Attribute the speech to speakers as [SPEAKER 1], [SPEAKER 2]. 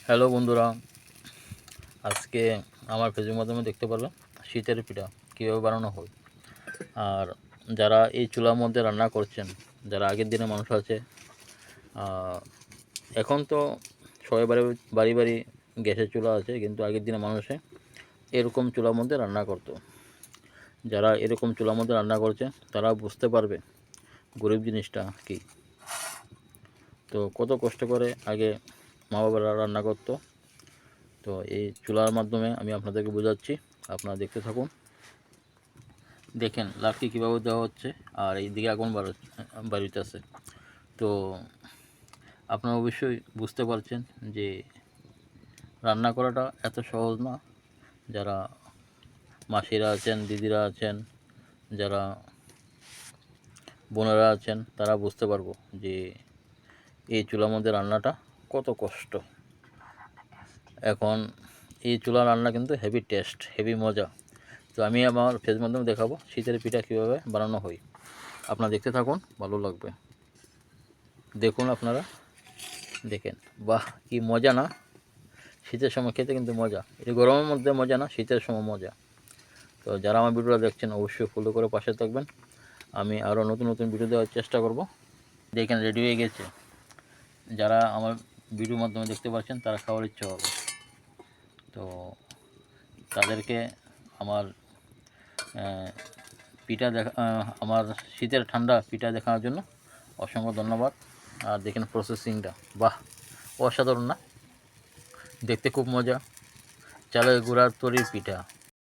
[SPEAKER 1] Hello বন্ধুরা, আজকে আমার ফেসবুক মাধ্যমে দেখতে পারবেন শীতের পিঠা কীভাবে বানানো হয়। আর যারা এই চুলার মধ্যে রান্না করছেন, যারা আগের দিনে মানুষ আছে, এখন তো সবাই বাড়ি বাড়ি গ্যাসের চুলা আছে, কিন্তু আগের দিনে মানুষে এরকম চুলার মধ্যে রান্না করতো। যারা এরকম চুলার মধ্যে রান্না করছে তারা বুঝতে পারবে গরিব জিনিসটা কী। তো কত কষ্ট করে আগে মা বাবারা রান্না করতো। তো এই চুলার মাধ্যমে আমি আপনাদেরকে বোঝাচ্ছি, আপনারা দেখতে থাকুন। দেখেন লাকড়ি কীভাবে দেওয়া হচ্ছে, আর এই দিকে আগুন বাড়িতেছে। তো আপনারা অবশ্যই বুঝতে পারছেন যে রান্না করাটা এত সহজ না। যারা মাসিরা আছেন, দিদিরা আছেন, যারা বোনেরা আছেন, তারা বুঝতে পারবো যে এই চুলার মধ্যে রান্নাটা কত কষ্ট। এখন এই চুলার রান্না কিন্তু হেভি টেস্ট, হেভি মজা। তো আমি আমার ফেসবুক মাধ্যমে দেখাবো শীতের পিঠা কীভাবে বানানো হয়। আপনারা দেখতে থাকুন, ভালো লাগবে। দেখুন, আপনারা দেখেন, বাহ কি মজা না! শীতের সময় খেতে কিন্তু মজা। এটা গরমের মধ্যে মজা না, শীতের সময় মজা। তো যারা আমার ভিডিওটা দেখছেন অবশ্যই ফলো করে পাশে থাকবেন। আমি আরও নতুন নতুন ভিডিও দেওয়ার চেষ্টা করব। দেখেন রেডি হয়ে গেছে। যারা আমার ভিডিওর মাধ্যমে দেখতে পাচ্ছেন তারা খাওয়ার ইচ্ছা হবে। তো তাদেরকে আমার পিঠা আমার শীতের ঠান্ডা পিঠা দেখানোর জন্য অসংখ্য ধন্যবাদ। আর দেখেন প্রসেসিংটা, বাহ অসাধারণ না? দেখতে খুব মজা। চালের গুঁড়ার তৈরি পিঠা।